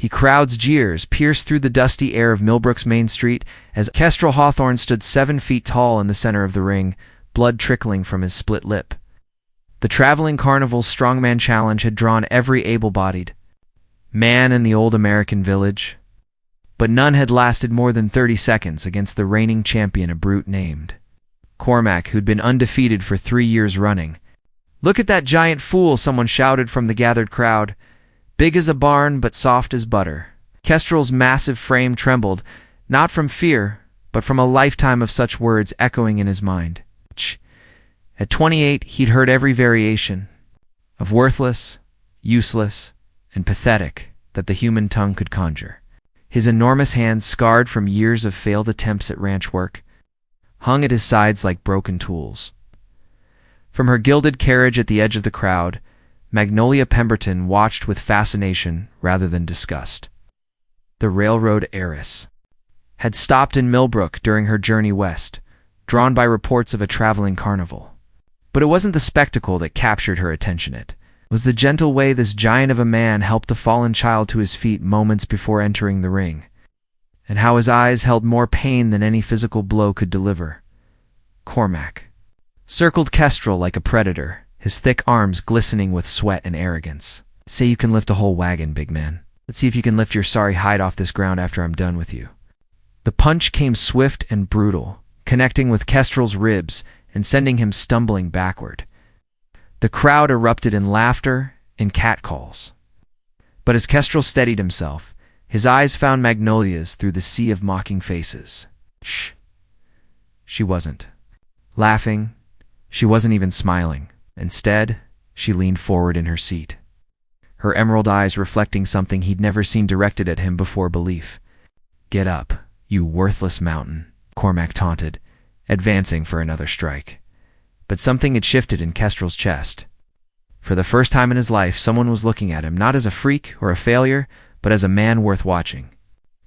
Crowd's jeers pierced through the dusty air of Millbrook's Main Street as Kestrel Hawthorne stood 7 feet tall in the center of the ring, blood trickling from his split lip. The traveling carnival's strongman challenge had drawn every able-bodied man in the old American village, but none had lasted more than 30 seconds against the reigning champion, a brute named Cormac, who'd been undefeated for 3 years running. "Look at that giant fool," someone shouted from the gathered crowd. "Big as a barn, but soft as butter." Kestrel's massive frame trembled, not from fear, but from a lifetime of such words echoing in his mind. At 28, he'd heard every variation of worthless, useless, and pathetic that the human tongue could conjure. His enormous hands, scarred from years of failed attempts at ranch work, hung at his sides like broken tools. From her gilded carriage at the edge of the crowd, Magnolia Pemberton watched with fascination rather than disgust. The railroad heiress had stopped in Millbrook during her journey west, drawn by reports of a traveling carnival. But it wasn't the spectacle that captured her attention. It was the gentle way this giant of a man helped a fallen child to his feet moments before entering the ring, and how his eyes held more pain than any physical blow could deliver. Cormac circled Kestrel like a predator, his thick arms glistening with sweat and arrogance. "Say you can lift a whole wagon, big man. Let's see if you can lift your sorry hide off this ground after I'm done with you." The punch came swift and brutal, connecting with Kestrel's ribs and sending him stumbling backward. The crowd erupted in laughter and catcalls. But as Kestrel steadied himself, his eyes found Magnolia's through the sea of mocking faces. Shh. She wasn't laughing. She wasn't even smiling. Instead, she leaned forward in her seat, her emerald eyes reflecting something he'd never seen directed at him before belief. "Get up, you worthless mountain," Cormac taunted, advancing for another strike. But something had shifted in Kestrel's chest. For the first time in his life, someone was looking at him not as a freak or a failure, but as a man worth watching.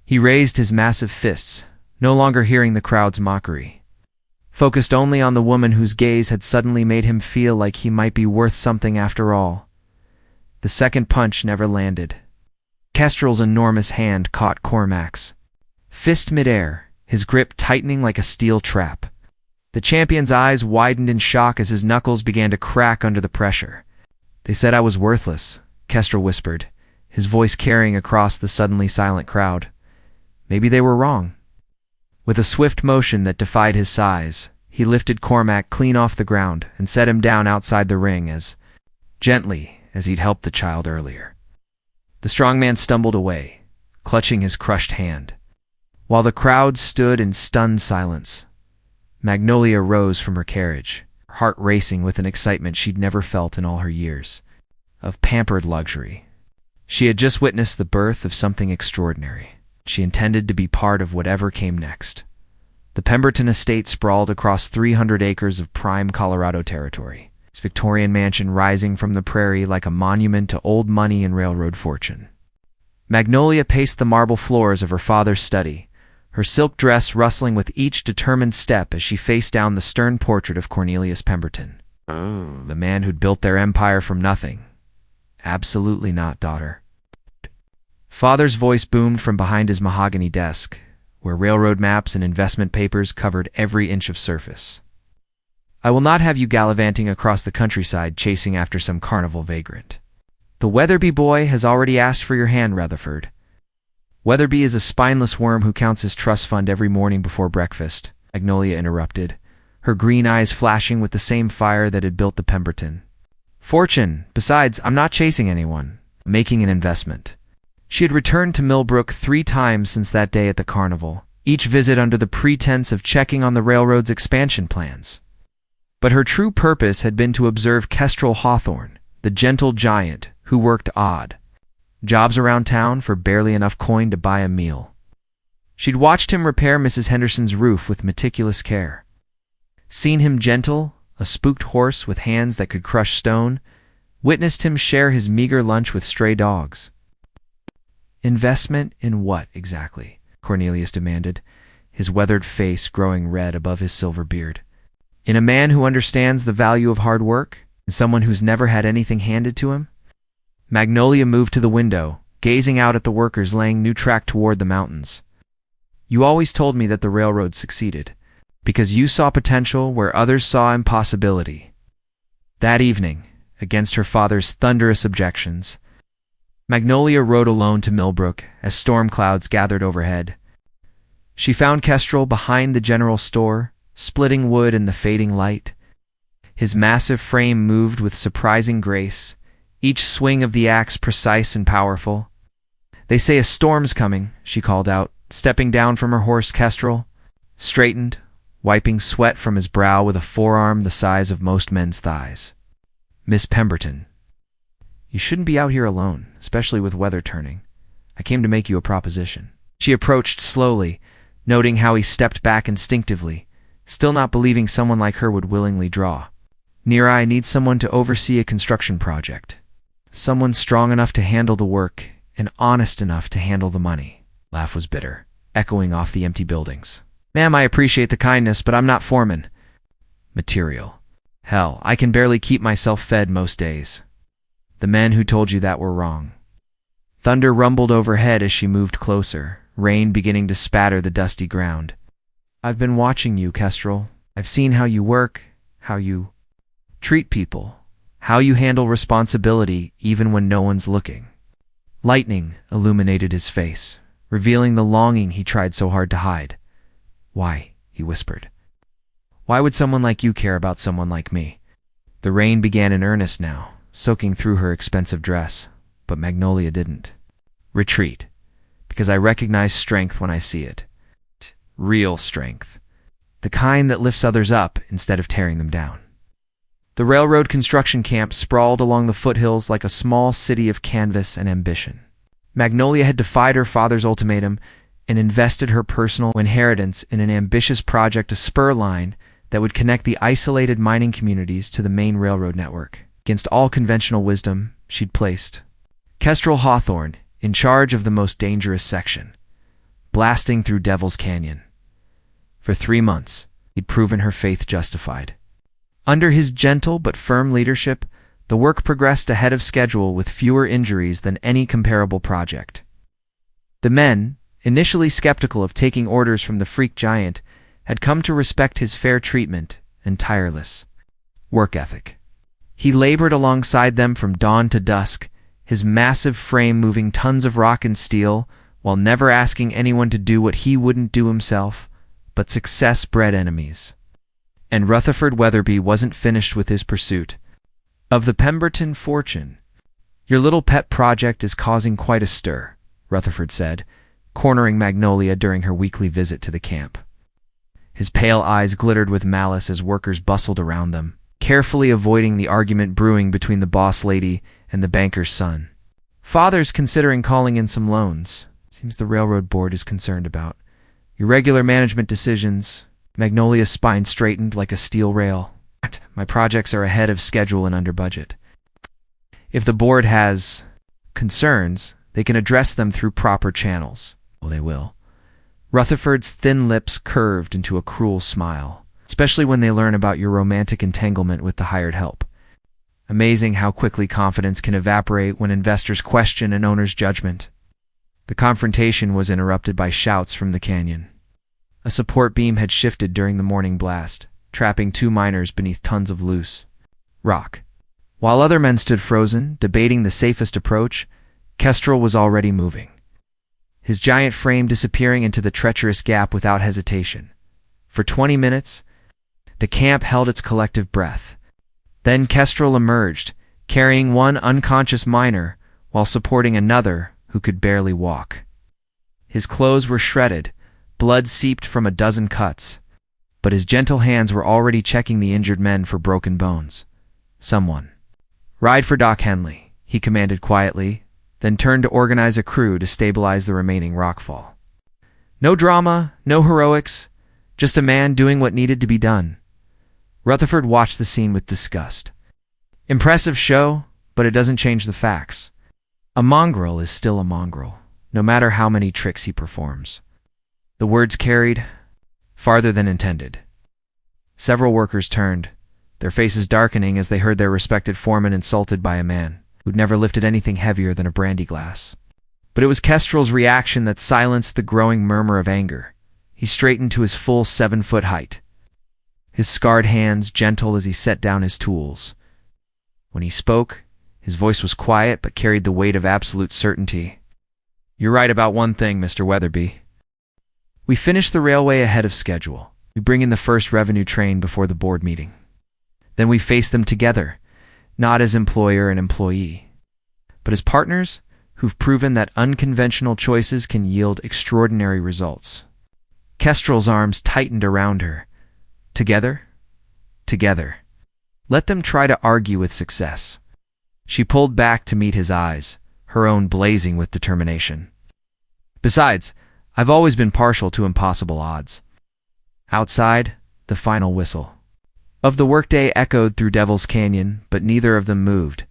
He raised his massive fists, no longer hearing the crowd's mockery, focused only on the woman whose gaze had suddenly made him feel like he might be worth something after all. The second punch never landed. Kestrel's enormous hand caught Cormac's fist midair, his grip tightening like a steel trap. The champion's eyes widened in shock as his knuckles began to crack under the pressure. "They said I was worthless," Kestrel whispered, his voice carrying across the suddenly silent crowd. "Maybe they were wrong." With a swift motion that defied his size, he lifted Cormac clean off the ground and set him down outside the ring as gently as he'd helped the child earlier. The strong man stumbled away, clutching his crushed hand. While the crowd stood in stunned silence, Magnolia rose from her carriage, her heart racing with an excitement she'd never felt in all her years of pampered luxury. She had just witnessed the birth of something extraordinary. She intended to be part of whatever came next. The Pemberton estate sprawled across 300 acres of prime Colorado territory, its Victorian mansion rising from the prairie like a monument to old money and railroad fortune. Magnolia paced the marble floors of her father's study, her silk dress rustling with each determined step as she faced down the stern portrait of Cornelius Pemberton, the man who'd built their empire from nothing. "Absolutely not, daughter." Father's voice boomed from behind his mahogany desk, where railroad maps and investment papers covered every inch of surface. "I will not have you gallivanting across the countryside chasing after some carnival vagrant. The Weatherby boy has already asked for your hand, Rutherford." "Weatherby is a spineless worm who counts his trust fund every morning before breakfast," Magnolia interrupted, her green eyes flashing with the same fire that had built the Pemberton fortune. "Besides, I'm not chasing anyone. I'm making an investment." She had returned to Millbrook 3 times since that day at the carnival, each visit under the pretense of checking on the railroad's expansion plans. But her true purpose had been to observe Kestrel Hawthorne, the gentle giant who worked odd jobs around town for barely enough coin to buy a meal. She'd watched him repair Mrs. Henderson's roof with meticulous care, seen him gentle, a spooked horse with hands that could crush stone, witnessed him share his meager lunch with stray dogs. "Investment in what, exactly?" Cornelius demanded, his weathered face growing red above his silver beard. "In a man who understands the value of hard work? In someone who's never had anything handed to him?" Magnolia moved to the window, gazing out at the workers laying new track toward the mountains. You always told me that the railroad succeeded, because you saw potential where others saw impossibility. That evening, against her father's thunderous objections, Magnolia rode alone to Millbrook as storm clouds gathered overhead. She found Kestrel behind the general store, splitting wood in the fading light. His massive frame moved with surprising grace, each swing of the axe precise and powerful. "They say a storm's coming," she called out, stepping down from her horse. Kestrel straightened, wiping sweat from his brow with a forearm the size of most men's thighs. "Miss Pemberton, you shouldn't be out here alone, especially with weather turning. I came to make you a proposition." She approached slowly, noting how he stepped back instinctively, still not believing someone like her would willingly draw. "Near, I need someone to oversee a construction project. Someone strong enough to handle the work and honest enough to handle the money." Laugh was bitter, echoing off the empty buildings. "Ma'am, I appreciate the kindness, but I'm not foreman. Material. Hell, I can barely keep myself fed most days." "The men who told you that were wrong." Thunder rumbled overhead as she moved closer, rain beginning to spatter the dusty ground. "I've been watching you, Kestrel. I've seen how you work, how you treat people, how you handle responsibility even when no one's looking." Lightning illuminated his face, revealing the longing he tried so hard to hide. "Why?" he whispered. "Why would someone like you care about someone like me?" The rain began in earnest now, soaking through her expensive dress, but Magnolia didn't. "Retreat, because I recognize strength when I see it. Real strength. The kind that lifts others up instead of tearing them down." The railroad construction camp sprawled along the foothills like a small city of canvas and ambition. Magnolia had defied her father's ultimatum and invested her personal inheritance in an ambitious project, a spur line that would connect the isolated mining communities to the main railroad network. Against all conventional wisdom, she'd placed Kestrel Hawthorne in charge of the most dangerous section, blasting through Devil's Canyon. For 3 months, he'd proven her faith justified. Under his gentle but firm leadership, the work progressed ahead of schedule with fewer injuries than any comparable project. The men, initially skeptical of taking orders from the freak giant, had come to respect his fair treatment and tireless work ethic. He labored alongside them from dawn to dusk, his massive frame moving tons of rock and steel, while never asking anyone to do what he wouldn't do himself, but success bred enemies. And Rutherford Weatherby wasn't finished with his pursuit of the Pemberton fortune. "Your little pet project is causing quite a stir," Rutherford said, cornering Magnolia during her weekly visit to the camp. His pale eyes glittered with malice as workers bustled around them, carefully avoiding the argument brewing between the boss lady and the banker's son. "Father's considering calling in some loans. Seems the railroad board is concerned about irregular management decisions." Magnolia's spine straightened like a steel rail. "My projects are ahead of schedule and under budget. If the board has concerns, they can address them through proper channels." "Well, they will." Rutherford's thin lips curved into a cruel smile. "Especially when they learn about your romantic entanglement with the hired help. Amazing how quickly confidence can evaporate when investors question an owner's judgment." The confrontation was interrupted by shouts from the canyon. A support beam had shifted during the morning blast, trapping 2 miners beneath tons of loose rock. While other men stood frozen, debating the safest approach, Kestrel was already moving, his giant frame disappearing into the treacherous gap without hesitation. For 20 minutes, the camp held its collective breath. Then Kestrel emerged, carrying one unconscious miner while supporting another who could barely walk. His clothes were shredded, blood seeped from a dozen cuts, but his gentle hands were already checking the injured men for broken bones. "Someone ride for Doc Henley," he commanded quietly, then turned to organize a crew to stabilize the remaining rockfall. No drama, no heroics, just a man doing what needed to be done. Rutherford watched the scene with disgust. Impressive show, but it doesn't change the facts. A mongrel is still a mongrel, no matter how many tricks he performs. The words carried farther than intended. Several workers turned, their faces darkening as they heard their respected foreman insulted by a man who'd never lifted anything heavier than a brandy glass. But it was Kestrel's reaction that silenced the growing murmur of anger. He straightened to his full 7-foot height, his scarred hands gentle as he set down his tools. When he spoke, his voice was quiet but carried the weight of absolute certainty. "You're right about one thing, Mr. Weatherby. We finish the railway ahead of schedule. We bring in the first revenue train before the board meeting. Then we face them together, not as employer and employee, but as partners who've proven that unconventional choices can yield extraordinary results." Kestrel's arms tightened around her. Together? Together. Let them try to argue with success. She pulled back to meet his eyes, her own blazing with determination. "Besides, I've always been partial to impossible odds." Outside, the final whistle of the workday echoed through Devil's Canyon, but neither of them moved.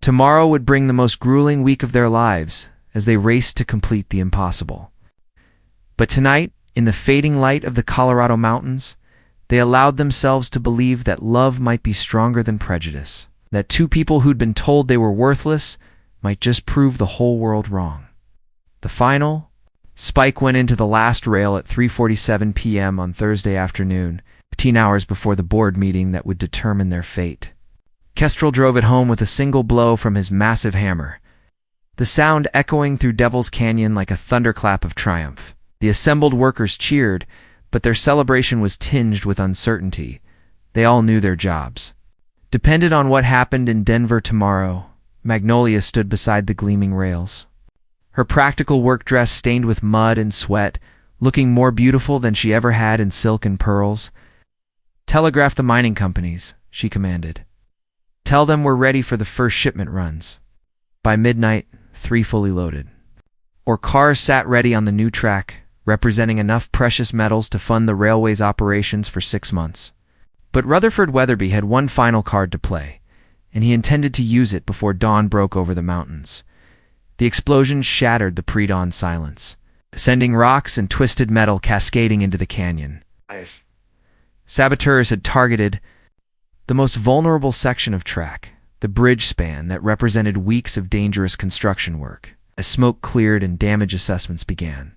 Tomorrow would bring the most grueling week of their lives as they raced to complete the impossible. But tonight, in the fading light of the Colorado mountains, they allowed themselves to believe that love might be stronger than prejudice, that two people who'd been told they were worthless might just prove the whole world wrong. The final spike went into the last rail at 3:47 p.m. on Thursday afternoon, 15 hours before the board meeting that would determine their fate. Kestrel drove it home with a single blow from his massive hammer, the sound echoing through Devil's Canyon like a thunderclap of triumph. The assembled workers cheered, but their celebration was tinged with uncertainty. They all knew their jobs depended on what happened in Denver tomorrow. Magnolia stood beside the gleaming rails, her practical work dress stained with mud and sweat, looking more beautiful than she ever had in silk and pearls. "Telegraph the mining companies," she commanded. "Tell them we're ready for the first shipment runs. By midnight, 3 fully loaded." Or cars sat ready on the new track, representing enough precious metals to fund the railway's operations for 6 months. But Rutherford Weatherby had one final card to play, and he intended to use it before dawn broke over the mountains. The explosion shattered the pre-dawn silence, sending rocks and twisted metal cascading into the canyon. Saboteurs had targeted the most vulnerable section of track, the bridge span that represented weeks of dangerous construction work. As smoke cleared and damage assessments began,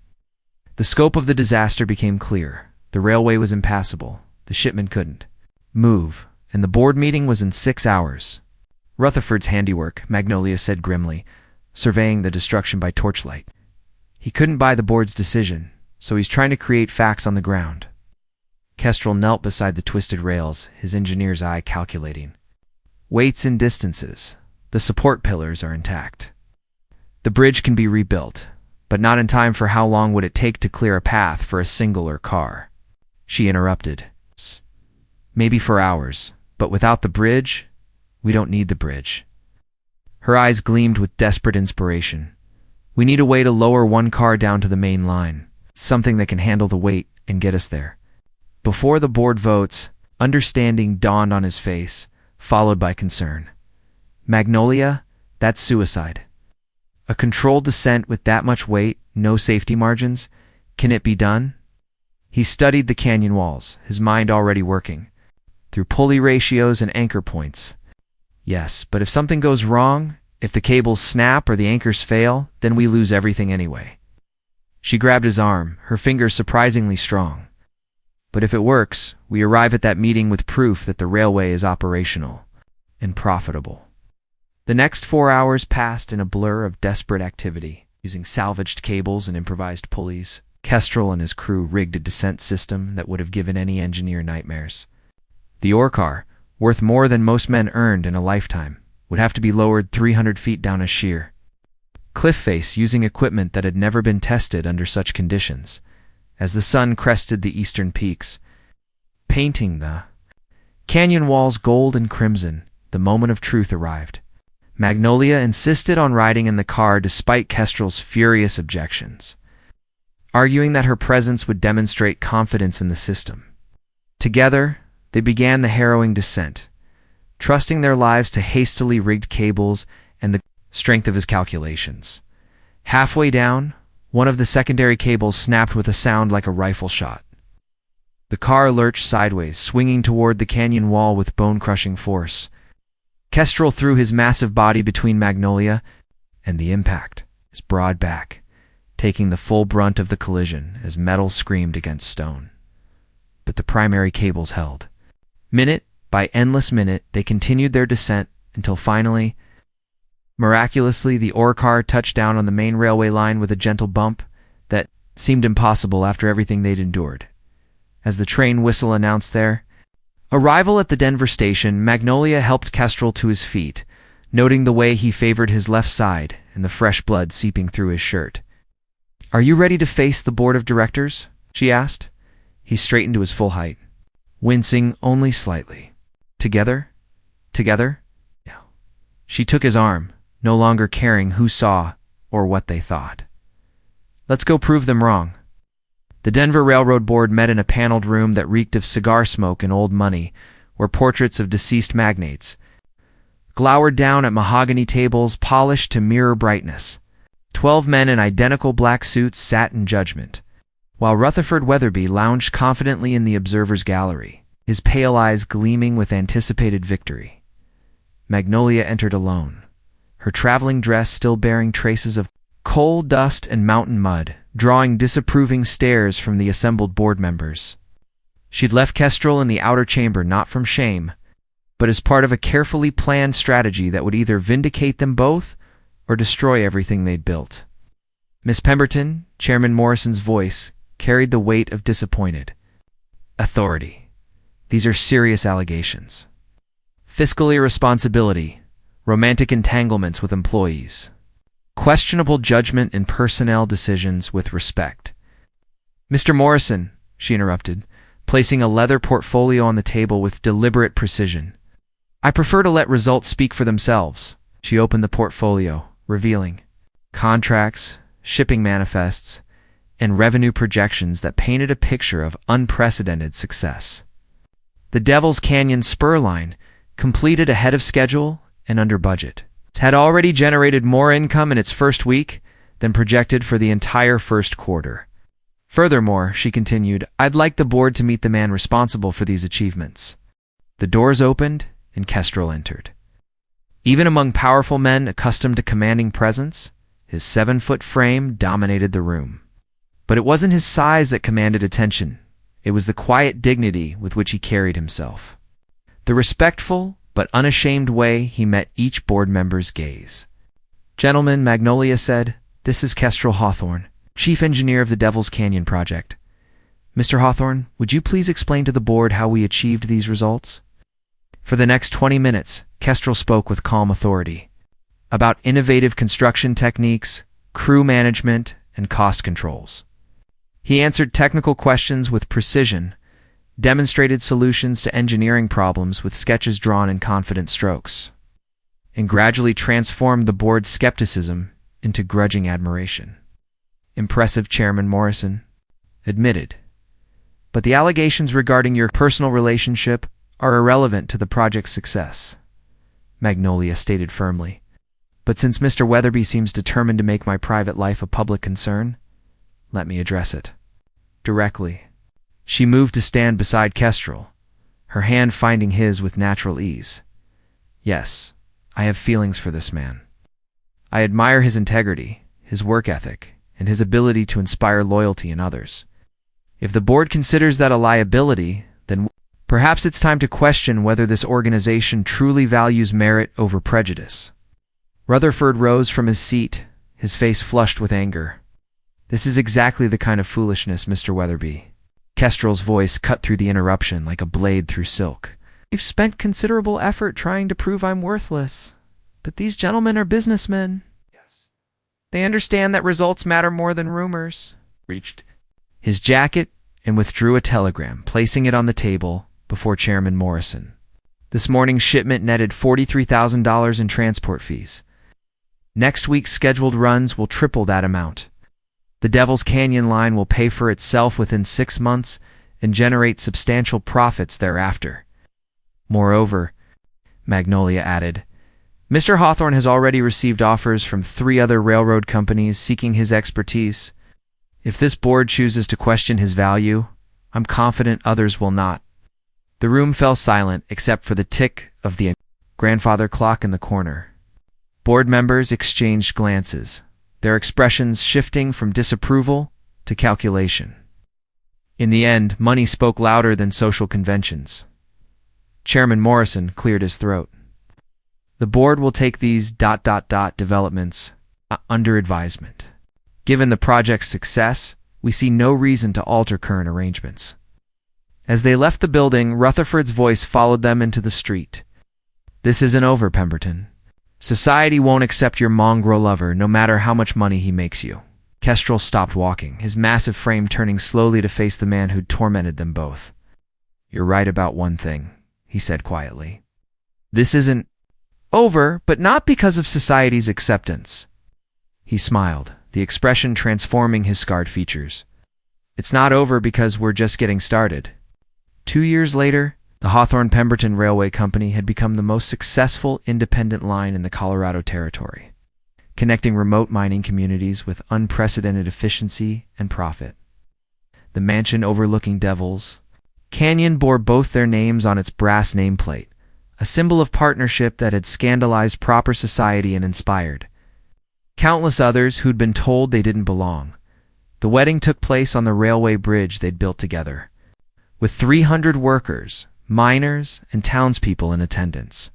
the scope of the disaster became clear. The railway was impassable, the shipment couldn't move, and the board meeting was in 6 hours. "Rutherford's handiwork," Magnolia said grimly, surveying the destruction by torchlight. "He couldn't buy the board's decision, so he's trying to create facts on the ground." Kestrel knelt beside the twisted rails, his engineer's eye calculating. "Weights and distances. The support pillars are intact. The bridge can be rebuilt, but not in time for how long would it take to clear a path for a singular car?" She interrupted. "Maybe for hours, but without the bridge, we don't need the bridge." Her eyes gleamed with desperate inspiration. "We need a way to lower one car down to the main line, something that can handle the weight and get us there." Before the board votes, understanding dawned on his face, followed by concern. "Magnolia, that's suicide. A controlled descent with that much weight, no safety margins, can it be done?" He studied the canyon walls, his mind already working through pulley ratios and anchor points. "Yes, but if something goes wrong, if the cables snap or the anchors fail, then we lose everything anyway." She grabbed his arm, her fingers surprisingly strong. "But if it works, we arrive at that meeting with proof that the railway is operational and profitable." The next 4 hours passed in a blur of desperate activity, using salvaged cables and improvised pulleys. Kestrel and his crew rigged a descent system that would have given any engineer nightmares. The ore car, worth more than most men earned in a lifetime, would have to be lowered 300 feet down a sheer cliff face using equipment that had never been tested under such conditions. As the sun crested the eastern peaks, painting the canyon walls gold and crimson, the moment of truth arrived. Magnolia insisted on riding in the car despite Kestrel's furious objections, arguing that her presence would demonstrate confidence in the system. Together, they began the harrowing descent, trusting their lives to hastily rigged cables and the strength of his calculations. Halfway down, one of the secondary cables snapped with a sound like a rifle shot. The car lurched sideways, swinging toward the canyon wall with bone-crushing force. Kestrel threw his massive body between Magnolia and the impact. his broad back taking the full brunt of the collision as metal screamed against stone. But the primary cables held. Minute by endless minute, they continued their descent until finally, miraculously, the ore car touched down on the main railway line with a gentle bump that seemed impossible after everything they'd endured. As the train whistle announced their arrival at the Denver station, Magnolia helped Kestrel to his feet, noting the way he favored his left side and the fresh blood seeping through his shirt. "Are you ready to face the board of directors?" she asked. He straightened to his full height, wincing only slightly. "Together? Together?" Yeah. She took his arm, no longer caring who saw or what they thought. "Let's go prove them wrong." The Denver Railroad Board met in a paneled room that reeked of cigar smoke and old money, where portraits of deceased magnates glowered down at mahogany tables polished to mirror brightness. 12 men in identical black suits sat in judgment, while Rutherford Weatherby lounged confidently in the observer's gallery, his pale eyes gleaming with anticipated victory. Magnolia entered alone, her traveling dress still bearing traces of coal, dust, and mountain mud, drawing disapproving stares from the assembled board members. She'd left Kestrel in the outer chamber not from shame, but as part of a carefully planned strategy that would either vindicate them both or destroy everything they'd built. "Miss Pemberton," Chairman Morrison's voice carried the weight of disappointed authority. "These are serious allegations. Fiscal irresponsibility, romantic entanglements with employees, questionable judgment in personnel decisions with respect." "Mr. Morrison," she interrupted, placing a leather portfolio on the table with deliberate precision. "I prefer to let results speak for themselves." She opened the portfolio, revealing contracts, shipping manifests, and revenue projections that painted a picture of unprecedented success. The Devil's Canyon spur line, completed ahead of schedule and under budget, had already generated more income in its first week than projected for the entire first quarter. "Furthermore," she continued, "I'd like the board to meet the man responsible for these achievements." The doors opened and Kestrel entered. Even among powerful men accustomed to commanding presence, his 7-foot frame dominated the room. But it wasn't his size that commanded attention. It was the quiet dignity with which he carried himself, the respectful but unashamed way he met each board member's gaze. "Gentlemen," Magnolia said, "this is Kestrel Hawthorne, Chief Engineer of the Devil's Canyon Project. Mr. Hawthorne, would you please explain to the board how we achieved these results?" For the next 20 minutes, Kestrel spoke with calm authority about innovative construction techniques, crew management, and cost controls. He answered technical questions with precision, demonstrated solutions to engineering problems with sketches drawn in confident strokes, and gradually transformed the board's skepticism into grudging admiration. "Impressive," Chairman Morrison admitted, "but the allegations regarding your personal relationship are irrelevant to the project's success," Magnolia stated firmly. "But since Mr. Weatherby seems determined to make my private life a public concern, let me address it directly." She moved to stand beside Kestrel, her hand finding his with natural ease. "Yes, I have feelings for this man. I admire his integrity, his work ethic, and his ability to inspire loyalty in others. If the board considers that a liability, then perhaps it's time to question whether this organization truly values merit over prejudice." Rutherford rose from his seat, his face flushed with anger. "This is exactly the kind of foolishness, Mr. Weatherby." Kestrel's voice cut through the interruption like a blade through silk. "You've spent considerable effort trying to prove I'm worthless, but these gentlemen are businessmen. Yes. They understand that results matter more than rumors." Reached his jacket and withdrew a telegram, placing it on the table before Chairman Morrison. "This morning's shipment netted $43,000 in transport fees. Next week's scheduled runs will triple that amount. The Devil's Canyon line will pay for itself within 6 months and generate substantial profits thereafter. Moreover," Magnolia added, "Mr. Hawthorne has already received offers from 3 other railroad companies seeking his expertise. If this board chooses to question his value, I'm confident others will not." The room fell silent except for the tick of the grandfather clock in the corner. Board members exchanged glances, their expressions shifting from disapproval to calculation. In the end, money spoke louder than social conventions. Chairman Morrison cleared his throat. The board will take these ... developments under advisement. Given the project's success, we see no reason to alter current arrangements. As they left the building, Rutherford's voice followed them into the street. This isn't over, Pemberton. Society won't accept your mongrel lover, no matter how much money he makes you. Kestrel stopped walking, his massive frame turning slowly to face the man who'd tormented them both. You're right about one thing, he said quietly. This isn't over, but not because of society's acceptance. He smiled, the expression transforming his scarred features. It's not over because we're just getting started. 2 years later, the Hawthorne-Pemberton Railway Company had become the most successful independent line in the Colorado Territory, connecting remote mining communities with unprecedented efficiency and profit. The mansion overlooking Devil's Canyon bore both their names on its brass nameplate, a symbol of partnership that had scandalized proper society and inspired countless others who'd been told they didn't belong. The wedding took place on the railway bridge they'd built together, with 300 workers, miners, and townspeople in attendance.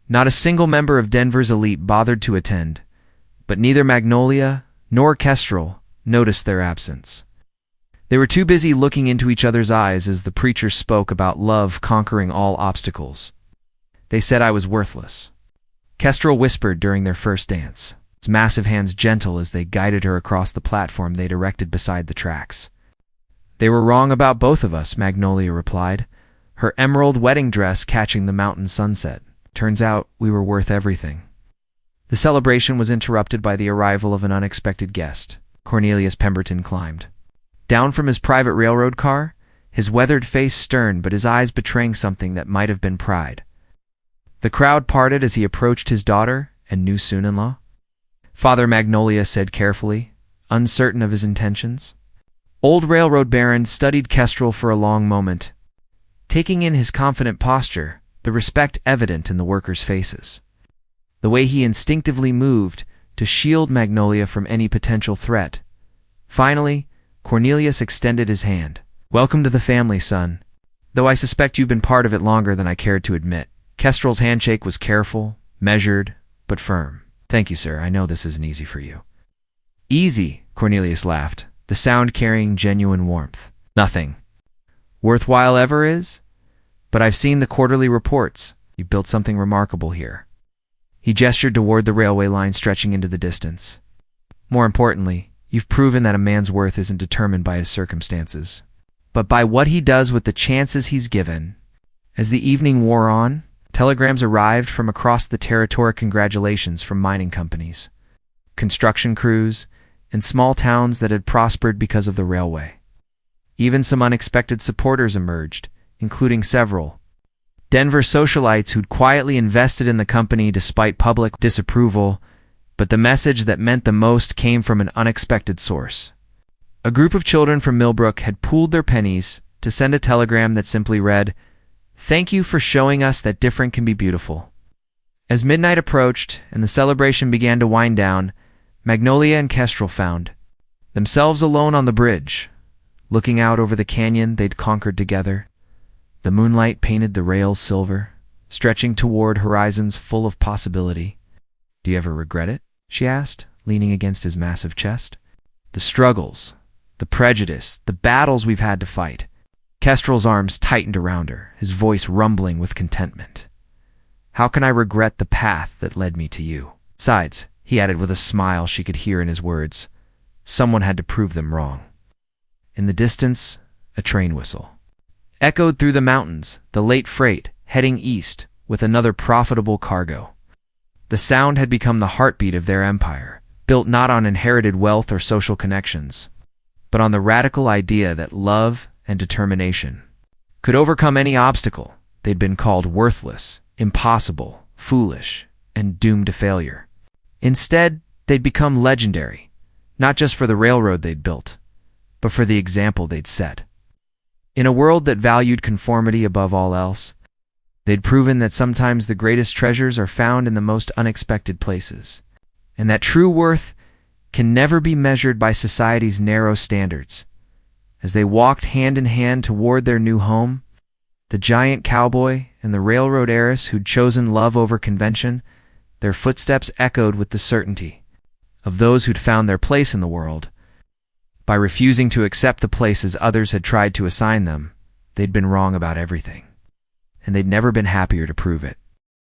Not a single member of Denver's elite bothered to attend, but neither Magnolia nor Kestrel noticed their absence. They were too busy looking into each other's eyes as the preacher spoke about love conquering all obstacles. They said I was worthless. Kestrel whispered during their first dance, his massive hands gentle as they guided her across the platform they'd erected beside the tracks. They were wrong about both of us, Magnolia replied, her emerald wedding dress catching the mountain sunset. Turns out we were worth everything. The celebration was interrupted by the arrival of an unexpected guest. Cornelius Pemberton climbed down from his private railroad car, his weathered face stern but his eyes betraying something that might have been pride. The crowd parted as he approached his daughter and new son-in-law. Father Magnolia said carefully, uncertain of his intentions. Old railroad baron studied Kestrel for a long moment, taking in his confident posture, the respect evident in the workers' faces. The way he instinctively moved to shield Magnolia from any potential threat. Finally, Cornelius extended his hand. Welcome to the family, son. Though I suspect you've been part of it longer than I cared to admit. Kestrel's handshake was careful, measured, but firm. Thank you, sir. I know this isn't easy for you. Easy, Cornelius laughed, the sound carrying genuine warmth. Nothing. Worthwhile ever is? But I've seen the quarterly reports. You built something remarkable here. He gestured toward the railway line stretching into the distance. More importantly, you've proven that a man's worth isn't determined by his circumstances, but by what he does with the chances he's given. As the evening wore on, telegrams arrived from across the territory, congratulations from mining companies, construction crews, and small towns that had prospered because of the railway. Even some unexpected supporters emerged, including several Denver socialites who'd quietly invested in the company despite public disapproval, but the message that meant the most came from an unexpected source. A group of children from Millbrook had pooled their pennies to send a telegram that simply read, "Thank you for showing us that different can be beautiful." As midnight approached and the celebration began to wind down, Magnolia and Kestrel found themselves alone on the bridge, looking out over the canyon they'd conquered together. The moonlight painted the rails silver, stretching toward horizons full of possibility. "Do you ever regret it?" she asked, leaning against his massive chest. "The struggles, the prejudice, the battles we've had to fight." Kestrel's arms tightened around her, his voice rumbling with contentment. "How can I regret the path that led me to you? Besides," he added with a smile she could hear in his words, "someone had to prove them wrong." In the distance, a train whistle echoed through the mountains, the late freight heading east with another profitable cargo. The sound had become the heartbeat of their empire, built not on inherited wealth or social connections, but on the radical idea that love and determination could overcome any obstacle. They'd been called worthless, impossible, foolish, and doomed to failure. Instead, they'd become legendary, not just for the railroad they'd built, but for the example they'd set. In a world that valued conformity above all else, they'd proven that sometimes the greatest treasures are found in the most unexpected places, and that true worth can never be measured by society's narrow standards. As they walked hand in hand toward their new home, the giant cowboy and the railroad heiress who'd chosen love over convention, their footsteps echoed with the certainty of those who'd found their place in the world. By refusing to accept the places others had tried to assign them, they'd been wrong about everything, and they'd never been happier to prove it.